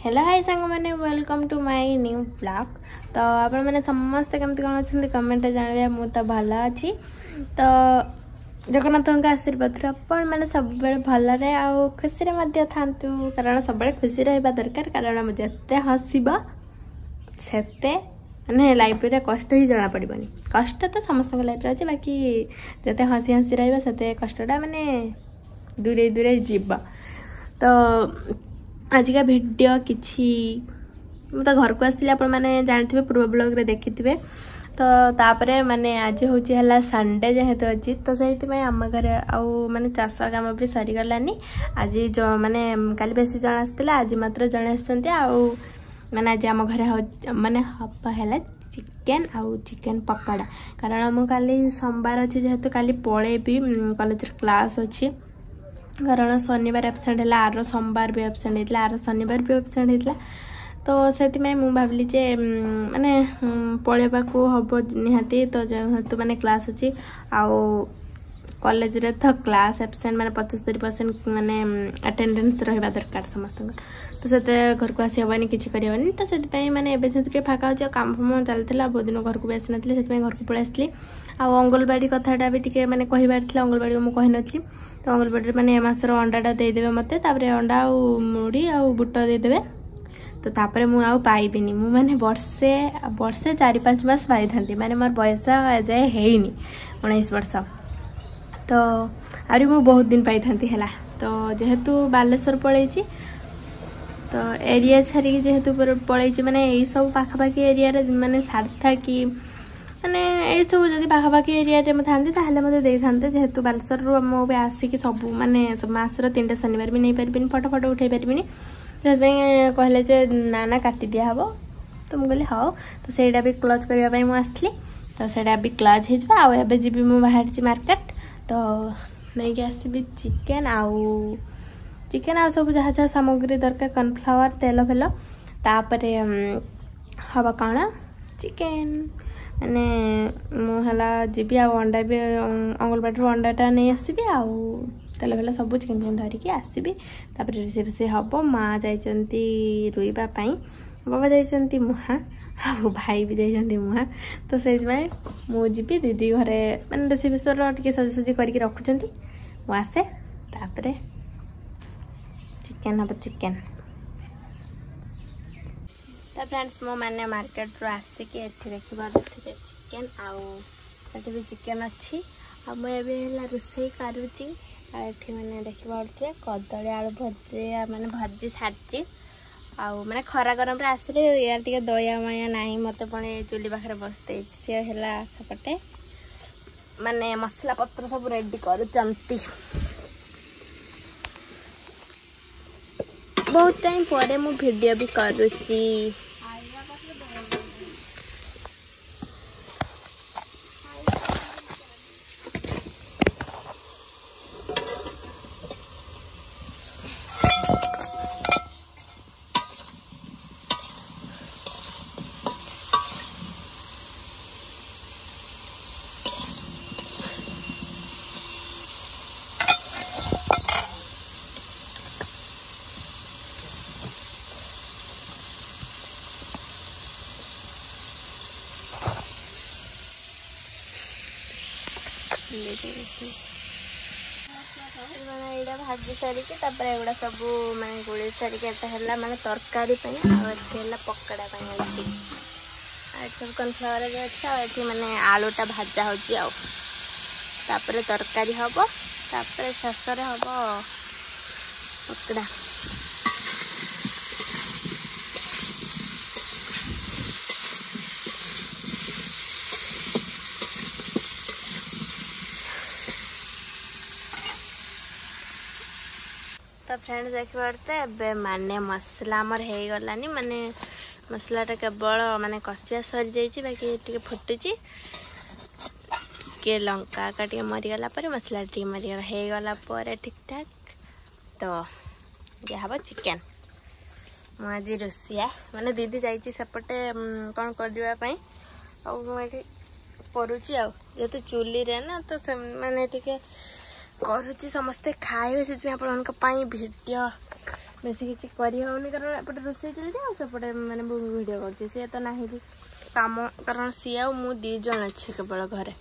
Hello hi सांग मैंने welcome to my new blog. तो आपण मैंने समस्त केमती कौन अच्छे कमेंट जाना मु तो भल अच्छी। तो जगन्नाथ आशीर्वाद आपण मैंने सब भल खुशी था कारण सब खुशी रहा दरकार कारण जिते हसब से मैंने लाइफ रे कष्ट ही जना पड़ोनी। कष्ट तो समस्त लाइफ अच्छे बाकी जिते हसी हसी रहा कष्टा मैंने दूरे दूरे जीव। तो आजिका वीडियो किछि तो घर को आसती आप जानते पूर्व ब्लॉग रे देखि। तो तापरे माने आज हूँ संडे जेहेतु अच्छी तो से आम घर आउ माने चाष काम भी सरी गलानी। आज जो माने काली बेसी जन आसला आज मात्र जड़े आउ माने आज आम घर माने हब है चिकेन आउ चिकेन पकड़ा कारण मु काली सोमवार अच्छी जेहेतु काली पलैबी कॉलेज क्लास अच्छी कारण शनिवार एब्सेंट है आर सोमवार भी एब्सेंट होता आर शनिवार भी एब्सेंट होता। तो से भाविली जे माने पलैबा को हम निहाती तो जेहेतु माने क्लास अच्छी आउ कॉलेज रे तो क्लास एब्सेंट माने 75% माने अटेंडेंस रहा दरकार समस्त। तो से घर को आसी हेनी किसी करनी तो से माने एवं फाका हो काम फाम चलता बहुत दिन घर को भी आसी नी से घर को पलि आसली। आउ अंगनवाड़ी कथाटा भी टे मैंने कहबार अंगनवाड़ी को मुझे नी तो अंगनवाड़ी मैंने मसर अंडाटा देदेवे मत अंडा आ मुड़ी आ बुट देदेवे। तो तापर मु आउ पाइबिनी मु माने वर्षे 4-5 मास पाई था माने मोर बयस जाए हैनी 19 वर्ष। तो आरी मु बहुत दिन पाई था है। तो जेहेतु बालेश्वर पलैची तो एरिया छाड़ी जेहेतु पलैची माने यही सब पाखापाखि एरिया रे माने सार्था कि माने ये सब जब पाखापाखि एरिया रे था मतलब दे था जेहेतु बालेश्वर रू मुझे आसिक सब माने मासर 3टा शनिवार भी नहीं पारि फटो उठे पारि कहले जे ना काटी दिया हम। तो मुझे कहली हाँ तो सहीटा भी क्लोज करने मुझे तो सहीटा भी क्लोज हो आबे जी बाहर मार्केट तो नहीं आसबि चिकेन आउ सब जहाँ जहाँ सामग्री दरकार कॉर्नफ्लावर तेल फेल तापर हम कौन चिकेन माने मुला जीवी अंडा भी अंगनवाड़ी अंडाटा नहीं आसबि आउ तेल फेल सब चिकेन धरिकी आसबि तापर रोषे हम माँ जाइंती रोईवाई बाबा जाइंती मुहा आ भाई भी जाइंती मुहा। तो से मुझी दीदी घरे मैंने रोषे बेसर टे सजासजी करके रखुंट मुझे तापर चिकेन हम चिकेन। तो फ्रेंड्स मो मैंने मार्केट रू आसिक एठी देखि पारुथिबे चिकेन आउ सेठी भी चिकेन अच्छी आ मुझे रोषे करुच्ची एठी मैंने देखि पारुथिबे कदली आलू भजे माने भजी छाड़ी आउ माने खरा गरम रे आसले यार टिके दया माया नाही मते पणे चुली पाखरे बसते से हैला सपटे माने मसला पत्र सब रेडी करूचंती। बहुत टाइम पर मु वीडियो भी करूची। मैंने भाजी सारिकी एगुड़ा सब मैंने गोल सारिक है माने तरकारी पकड़ा अच्छी सब कॉर्नफ्लावर अच्छे मैंने आलूटा भाजा होपर तरकारी हम तापर शेष हम पकड़ा। तो फ्रेंड्स देख पारे माने मसला आमर हो गलानी माने मसलाटा केवल माने कसिया सरी जाइए बाकी टे फुटुची के लंका का टे मरीगला मसला टे मरीगला हो गला ठीक ठाक। तो दिहब चिकेन मुझे रोषिया माने दीदी जाइए सेपटे कौन करने करुच्ची जेहेतु चुली रे ना तो से माने टिके करुच्ची समस्ते खाए से आपण भिडियो बेसी किसी करनी कारण एपटे रोसे चलती आसपटे मैंने भिड कर सी तो ना भी कम कारण सी आ मु दी जन अच्छे केवल घरे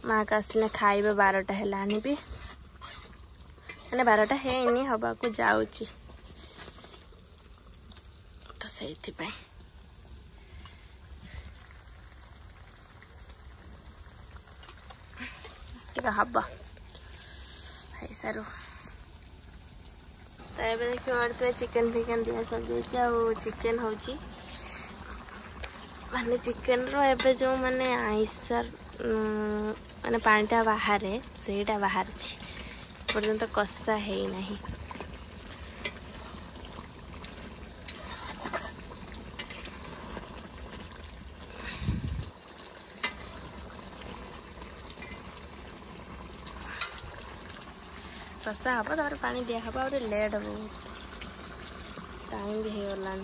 माँ का आसने खाइबे 12टा है भी मैंने 12टा है हवा को जाऊँगी तो से हम खाई सारू तो ये देखिए और चिकेन फिकेन दिया सजाई चिकेन हो माने चिकेन रो जो माने आइसर माने पानीटा बाहर सेटा बाहर पर्यंत कषा है नहीं कषा हम तार पानी दिया हम और लेट हम टाइम भी हो गला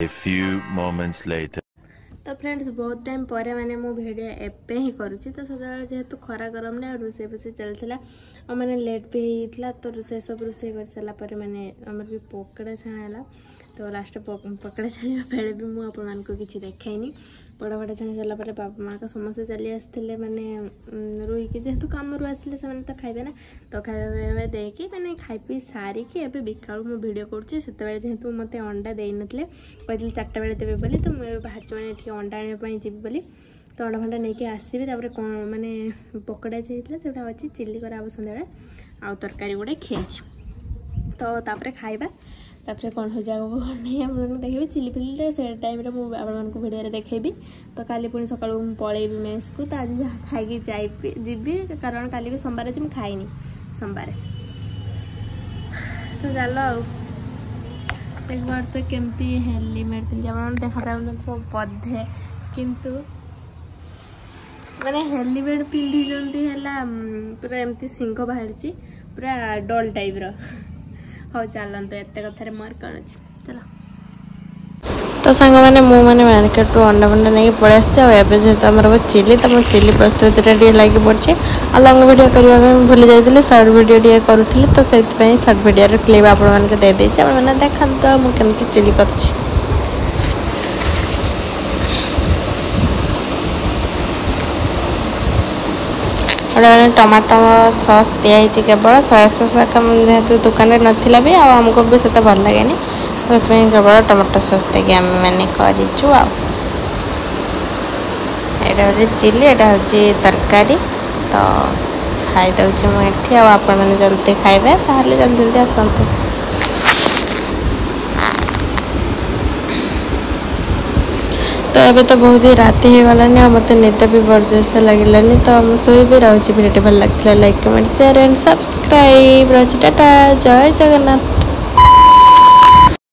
A few moments later. तो फ्रेंड्स बहुत टाइम पर मैंने मो भिडियो एपे ही करुच्ची तो सदा जेहेतु खरा गरम ने रोसे बसे चलता और मैंने लेट भी होता तो रोसे सब रोसे कर सारापर मैंने आमर भी पकड़ा छाणा तो लास्ट पकड़ा छाणा बेले भी मुझे किसी देखनी पकड़ा छाणी सारापर बापा माँ का समस्ते चली आसते मैंने रोईकि जेहेतु कम रू आसे तो खाइबे ना तो खाଇବା देकी मैंने खाई पी सारिकी एवं बिकाल मुझे भिड करुच्ची से जेहेतु मत अंडा दे नथिले कहते 4टा बेले देवे बोली तो मुझे बाहर मैंने अंडा आने जी बोली तो अंडा फंडा नहीं आसबि कौन मैंने पकड़ा जाता अच्छी चिल्ली कराब सन्ध्या आउ तरकारी गुड़े खियाची तो तापर खाइबा तापर कौन हो जाए नहीं आप देखेबी चिल्ली फिल्ली से टाइम मुझे भिडियो देखेबी तो काली पुणी सका पलैबी मेस को तो आज जहाँ खाई जीबी कारण काली भी सोमवार अच्छे मुझे खाइनी सोमवार तो चलो एक बार तो केमती हेलमेट पिंधि देखा बधे किंतु मैंने हेलमेट पिंधि पूरा एमती सिंह बाहर पूरा डल टाइप रो चलते एत कथार मोर कौन अच्छी चलो तो सांग मैंने मुझे मार्केट रू अंडा फंडा नहीं पलि आसे जेहेतु आम चिल्ली तो मुझे चिल्ली प्रस्तुति टे लगी पड़े आ लंग वीडियो करने भूली जाती सर्ट वीडियो टे करूँ तो से सर्ट वीडियो क्लिप आपको दे मैंने देखा मुझे चिल्ली कर मैंने टमाटो सॉस दिखाई केवल सोया सॉस जेहेतु दुकान में नाला भी आमको भी से भल लगे तो केवल टमाटो सॉस देके आम मैंने करूँ ये चिल्ली एटा हूँ तरकारी तो खाई दूसरी मुझे आप जल्दी खाइबे ताहले जल्दी जल्दी आसतु तो अभी तो बहुत ही राति हो गलानी और मत निद भी बर्जोर लगे तो मुझे सोई भी रही भिडियो भल लगे like comment share and subscribe रही टाटा जय जगन्नाथ।